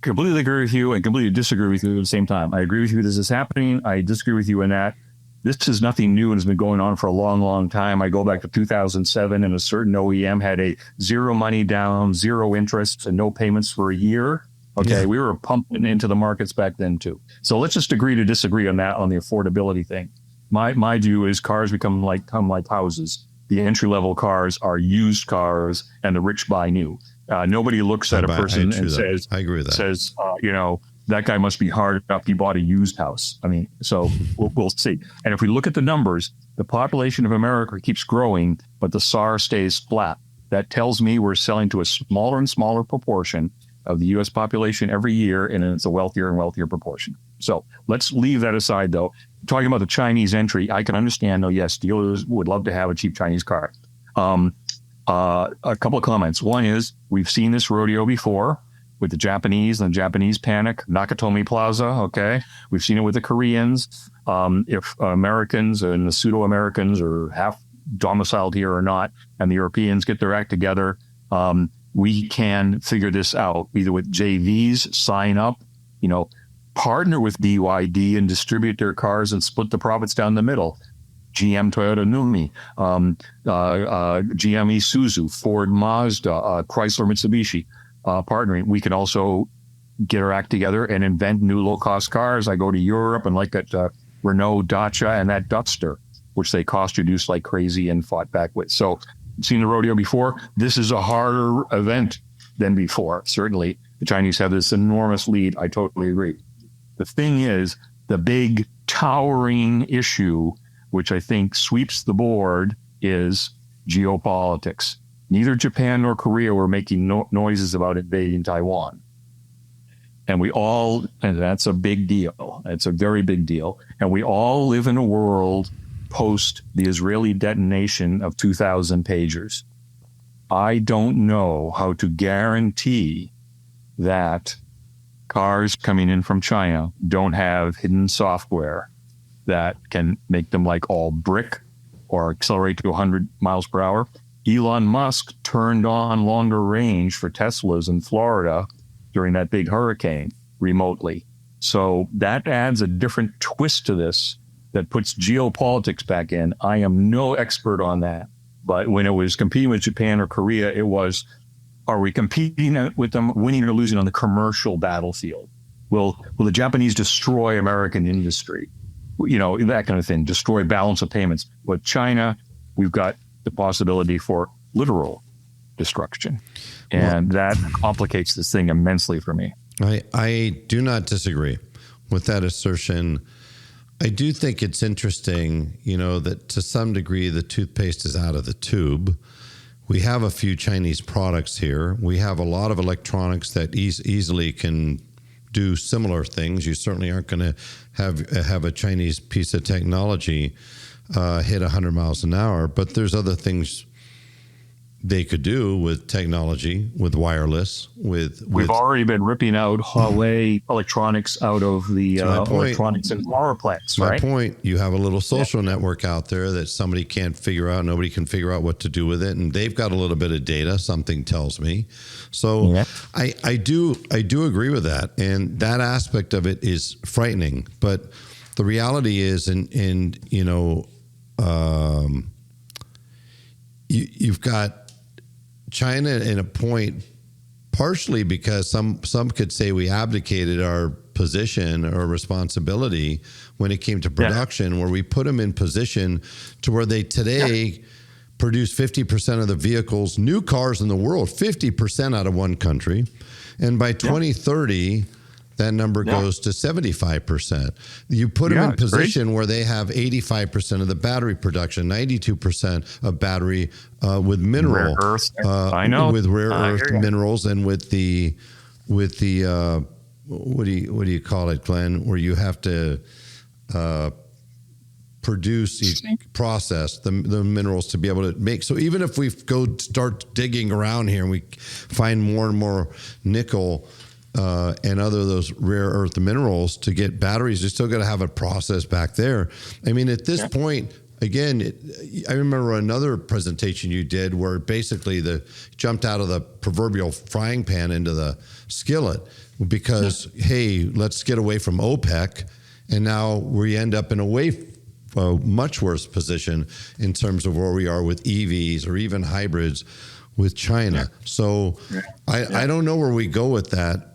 completely agree with you and completely disagree with you at the same time. I agree with you this is happening. I disagree with you in that This is nothing new and has been going on for a long, long time. I go back to 2007 and a certain OEM had a zero money down, zero interest and no payments for a year. Okay. Yeah. We were pumping into the markets back then too. So let's just agree to disagree on that, on the affordability thing. My view is cars come like houses. The entry level cars are used cars and the rich buy new. Nobody looks at a person and says, I agree with that. Says, that guy must be hard enough. He bought a used house. I mean, so we'll see. And if we look at the numbers, the population of America keeps growing, but the SAR stays flat. That tells me we're selling to a smaller and smaller proportion of the U.S. population every year, and it's a wealthier and wealthier proportion. So let's leave that aside, though. Talking about the Chinese entry, I can understand, yes, dealers would love to have a cheap Chinese car. A couple of comments. One is, we've seen this rodeo before with the Japanese and the Japanese panic, Nakatomi Plaza, okay? We've seen it with the Koreans. If Americans and the pseudo-Americans are half domiciled here or not, and the Europeans get their act together, we can figure this out, either with JVs, sign up, partner with BYD and distribute their cars and split the profits down the middle. GM, Toyota, Numi, GM, Isuzu, Ford, Mazda, Chrysler, Mitsubishi, partnering. We can also get our act together and invent new low-cost cars. I go to Europe and like that Renault Dacia and that Duster, which they cost reduced like crazy and fought back with. So, seen the rodeo before. This is a harder event than before. Certainly, the Chinese have this enormous lead. I totally agree. The thing is, the big towering issue, which I think sweeps the board, is geopolitics. Neither Japan nor Korea were making noises about invading Taiwan. And that's a big deal. It's a very big deal. And we all live in a world post the Israeli detonation of 2,000 pagers. I don't know how to guarantee that cars coming in from China don't have hidden software that can make them like all brick or accelerate to 100 miles per hour. Elon Musk turned on longer range for Teslas in Florida during that big hurricane remotely. So that adds a different twist to this that puts geopolitics back in. I am no expert on that. But when it was competing with Japan or Korea, it was, are we competing with them, winning or losing on the commercial battlefield? Will the Japanese destroy American industry? That kind of thing, destroy balance of payments. With China, we've got the possibility for literal destruction. And that complicates this thing immensely for me. I do not disagree with that assertion. I do think it's interesting, that to some degree the toothpaste is out of the tube. We have a few Chinese products here. We have a lot of electronics that easily can do similar things. You certainly aren't going to have a Chinese piece of technology hit 100 miles an hour, but there's other things they could do with technology, with wireless, We've already been ripping out Huawei electronics out of the electronics and power plants, right? My point, you have a little social network out there that somebody can't figure out, nobody can figure out what to do with it, and they've got a little bit of data, something tells me. So I do agree with that, and that aspect of it is frightening, but the reality is, you've got China in a point, partially because some could say we abdicated our position or responsibility when it came to production, where we put them in position to where they today produce 50% of the vehicles, new cars in the world, 50% out of one country. And by 2030, that number goes to 75%. You put them in position where they have 85% of the battery production, 92% of battery with mineral, rare earth. With rare earth minerals, and with the what do you call it, Glenn? Where you have to process the minerals to be able to make. So even if we start digging around here and we find more and more nickel and other those rare earth minerals to get batteries, you still got to have a process back there. I mean, at this point, again, I remember another presentation you did where basically jumped out of the proverbial frying pan into the skillet because, hey, let's get away from OPEC. And now we end up in a much worse position in terms of where we are with EVs or even hybrids with China. Yeah. So I don't know where we go with that,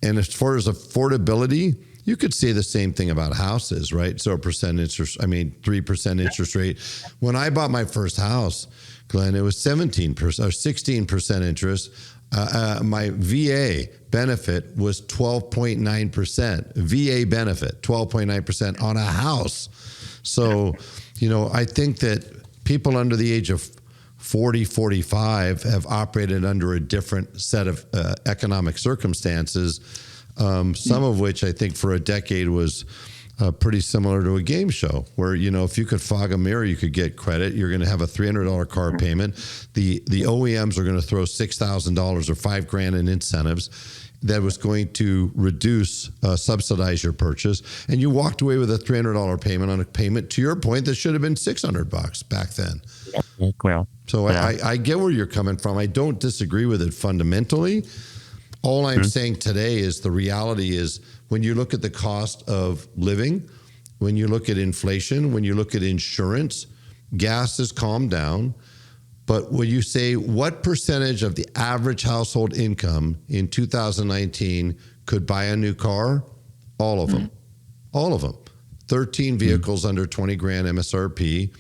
and as far as affordability, you could say the same thing about houses, right? So 3% interest rate. When I bought my first house, Glenn, it was 17% or 16% interest. My VA benefit was 12.9%. VA benefit, 12.9% on a house. So, I think that people under the age of 40, 45 have operated under a different set of economic circumstances, some of which I think for a decade was pretty similar to a game show where, if you could fog a mirror, you could get credit. You're going to have a $300 car payment. The OEMs are going to throw $6,000 or $5,000 in incentives that was going to subsidize your purchase. And you walked away with a $300 payment on a payment, to your point, that should have been $600 back then. Well, so I get where you're coming from. I don't disagree with it fundamentally. All I'm saying today is the reality is when you look at the cost of living, when you look at inflation, when you look at insurance, gas has calmed down. But when you say what percentage of the average household income in 2019 could buy a new car? All of them. All of them. 13 vehicles under 20 grand MSRP,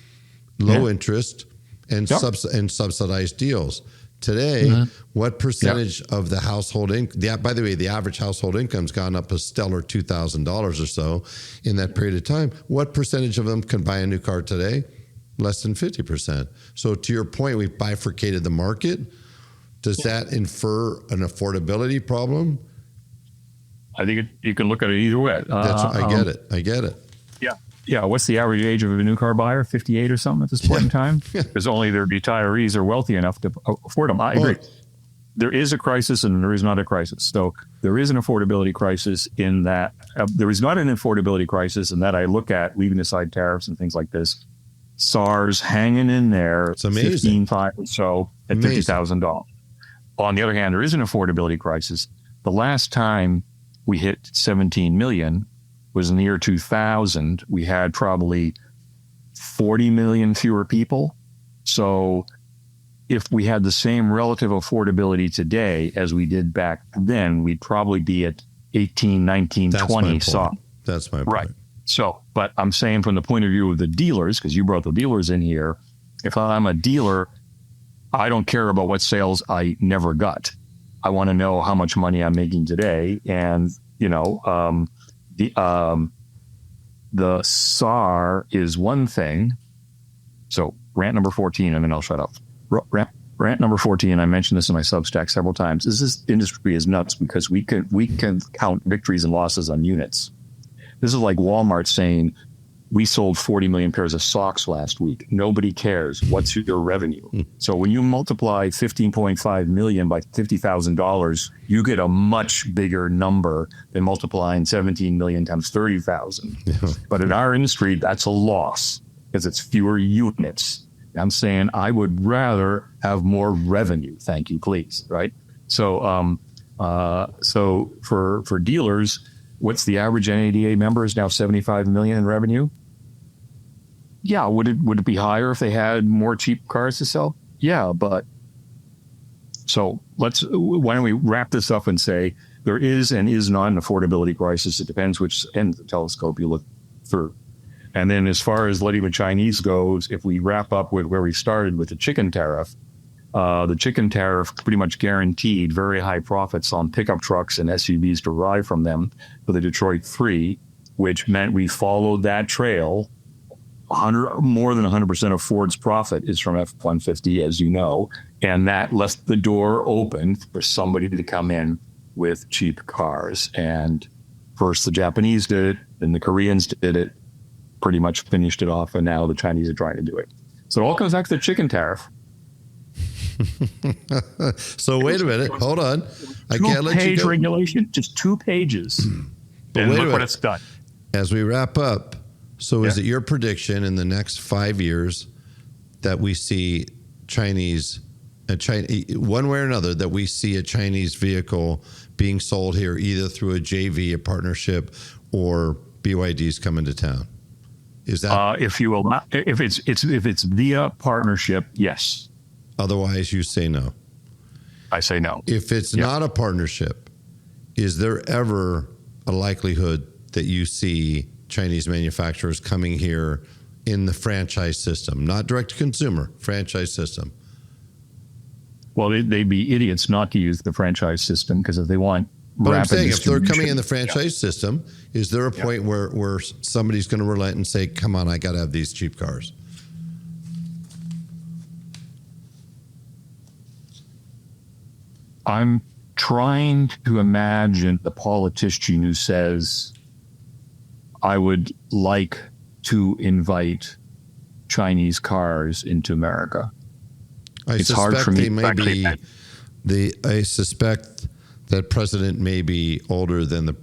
low interest, and subsidized deals. Today, what percentage of the household income, by the way, the average household income's gone up a stellar $2,000 or so in that period of time. What percentage of them can buy a new car today? Less than 50%. So to your point, we've bifurcated the market. Does that infer an affordability problem? I think you can look at it either way. I get it. Yeah. What's the average age of a new car buyer? 58 or something at this point in time? Because only their retirees are wealthy enough to afford them. I agree. There is a crisis and there is not a crisis. So there is an affordability crisis in that there is not an affordability crisis in that I look at, leaving aside tariffs and things like this, SARS hanging in there. It's amazing. 15.5 or so at $50,000. On the other hand, there is an affordability crisis. The last time we hit 17 million was in the year 2000. We had probably 40 million fewer people. So if we had the same relative affordability today as we did back then, we'd probably be at 18, 19, 20. That's my point. Right. So, but I'm saying from the point of view of the dealers, because you brought the dealers in here, if I'm a dealer, I don't care about what sales I never got. I want to know how much money I'm making today. And, the SAR is one thing. So rant number 14, and then I'll shut up. Rant number 14, I mentioned this in my Substack several times, is this industry is nuts because we can count victories and losses on units. This is like Walmart saying, we sold 40 million pairs of socks last week. Nobody cares. What's your revenue? So when you multiply 15.5 million by $50,000, you get a much bigger number than multiplying 17 million times 30,000. But in our industry, that's a loss because it's fewer units. I'm saying I would rather have more revenue. Thank you, please. Right. So, so for dealers, what's the average NADA member is now 75 million in revenue. Yeah, would it be higher if they had more cheap cars to sell? Yeah, but so why don't we wrap this up and say there is and is not an affordability crisis. It depends which end of the telescope you look through. And then as far as letting the Chinese goes, if we wrap up with where we started with the chicken tariff pretty much guaranteed very high profits on pickup trucks and SUVs derived from them for the Detroit 3, which meant we followed that trail. More than 100% of Ford's profit is from F-150, as you know, and that left the door open for somebody to come in with cheap cars. And first the Japanese did it, then the Koreans did it, pretty much finished it off, and now the Chinese are trying to do it. So it all comes back to the chicken tariff. So wait a minute, hold on. I can't let you go. 2-page regulation, just 2 pages. And look what it's done. As we wrap up, so is it your prediction in the next 5 years that we see one way or another, that we see a Chinese vehicle being sold here either through a JV, a partnership, or BYD's coming to town? Is that If you will, if it's via partnership, yes. otherwise you say no? I say no. If it's not a partnership, is there ever a likelihood that you see Chinese manufacturers coming here in the franchise system, not direct to consumer, franchise system? Well, they'd be idiots not to use the franchise system, because if they want But I'm rapid saying if they're distribution- coming in the franchise system, is there a point where somebody's going to relent and say, come on, I got to have these cheap cars? I'm trying to imagine the politician who says, I would like to invite Chinese cars into America. I suspect that president may be older than the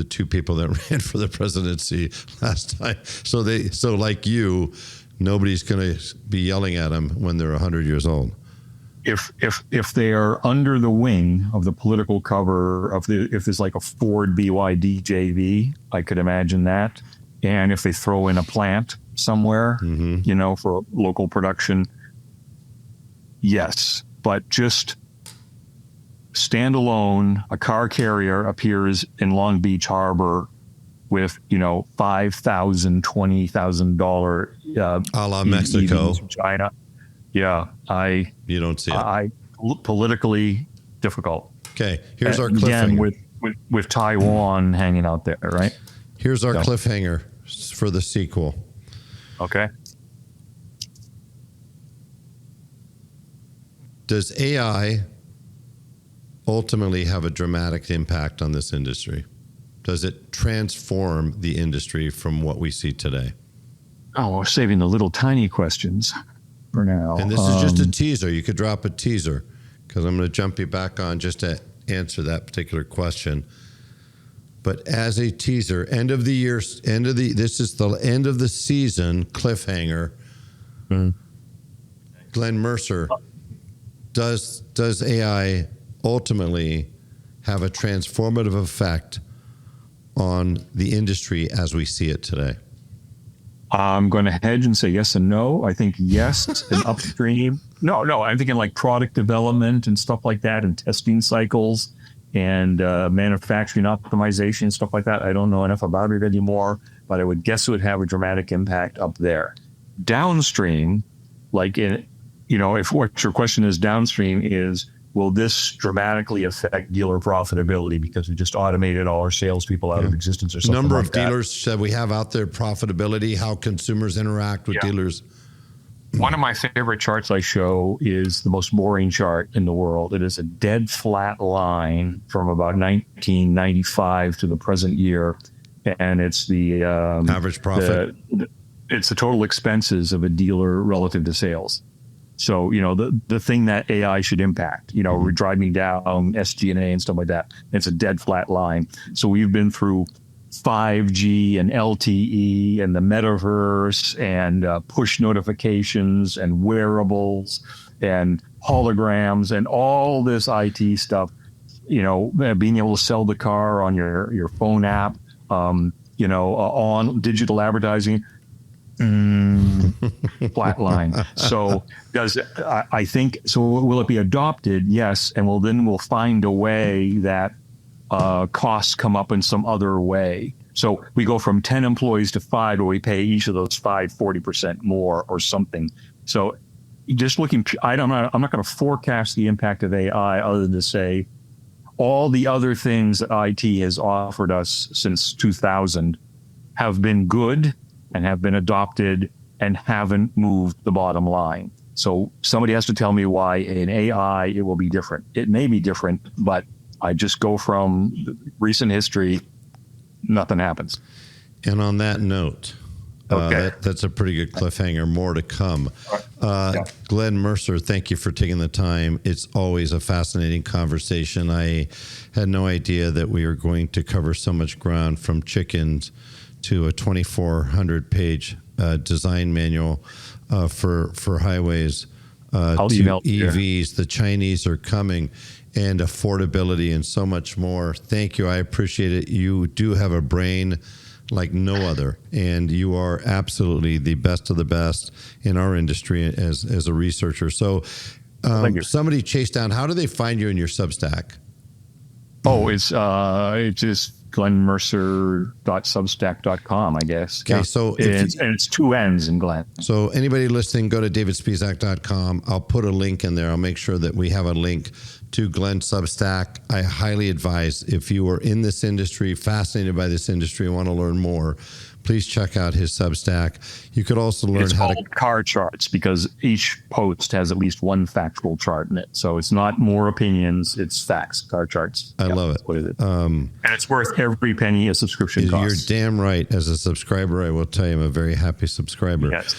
two people that ran for the presidency last time. So like you, nobody's going to be yelling at them when they're 100 years old. If they are under the wing of the political cover of if there's like a Ford BYD JV, I could imagine that. And if they throw in a plant somewhere, for local production, yes. But just standalone, a car carrier appears in Long Beach Harbor with, $5,000, $20,000 a la Mexico, EVs from China. Yeah, you don't see it. Politically difficult. Okay, here's our cliffhanger. Again, with Taiwan hanging out there, right? Here's our cliffhanger for the sequel. Okay. Does AI ultimately have a dramatic impact on this industry? Does it transform the industry from what we see today? Oh, we're saving the little tiny questions for now. And this is just a teaser. You could drop a teaser, because I'm going to jump you back on just to answer that particular question. But as a teaser, this is the end of the season cliffhanger. Glenn Mercer, does AI ultimately have a transformative effect on the industry as we see it today? I'm going to hedge and say yes and no. I think yes, and upstream. No, I'm thinking like product development and stuff like that, and testing cycles and manufacturing optimization, stuff like that. I don't know enough about it anymore, but I would guess it would have a dramatic impact up there. Downstream, if what your question is downstream is, will this dramatically affect dealer profitability because we just automated all our salespeople out of existence or something Number like of dealers that we have out there, profitability, how consumers interact with dealers. One of my favorite charts I show is the most boring chart in the world. It is a dead flat line from about 1995 to the present year. And it's the average profit. It's the total expenses of a dealer relative to sales. So, the thing that AI should impact, we're driving down SG&A and stuff like that. It's a dead flat line. So we've been through 5G and LTE and the metaverse and push notifications and wearables and holograms and all this IT stuff, being able to sell the car on your phone app, on digital advertising. Flat line. So I think so. Will it be adopted? Yes, and we'll find a way that costs come up in some other way. So we go from 10 employees to 5, where we pay each of those 5 40% more or something. So just looking, I'm not going to forecast the impact of AI other than to say all the other things that IT has offered us since 2000 have been good and have been adopted and haven't moved the bottom line. So somebody has to tell me why in AI it will be different. It may be different, but I just go from recent history, nothing happens. And on that note, that's a pretty good cliffhanger. More to come. Glenn Mercer, thank you for taking the time. It's always a fascinating conversation. I had no idea that we were going to cover so much ground, from chickens to a 2,400-page design manual for highways to EVs. The Chinese are coming, and affordability, and so much more. Thank you. I appreciate it. You do have a brain like no other. And you are absolutely the best of the best in our industry as a researcher. So somebody chased down, how do they find you in your Substack? Oh, it's just glennmercer.substack.com, I guess. Okay, so it's two N's in Glenn. So anybody listening, go to davidspisak.com. I'll put a link in there. I'll make sure that we have a link to Glenn's Substack. I highly advise, if you are in this industry, fascinated by this industry, and want to learn more, please check out his Substack. You could also learn how to car charts, because each post has at least one factual chart in it. So it's not more opinions, it's facts, car charts. I love it. That's what it is. And it's worth every penny a subscription costs. You're damn right. As a subscriber, I will tell you, I'm a very happy subscriber. Yes.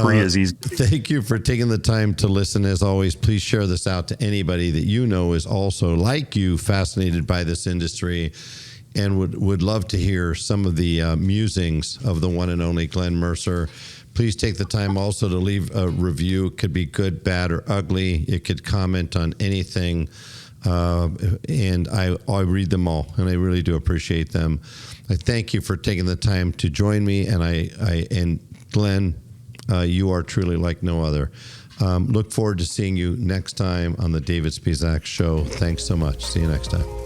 Free is easy. Thank you for taking the time to listen. As always, please share this out to anybody that you know is also, like you, fascinated by this industry and would love to hear some of the musings of the one and only Glenn Mercer. Please take the time also to leave a review. It could be good, bad, or ugly. It could comment on anything. And I read them all, and I really do appreciate them. I thank you for taking the time to join me. And Glenn, you are truly like no other. Look forward to seeing you next time on the David Spisak Show. Thanks so much. See you next time.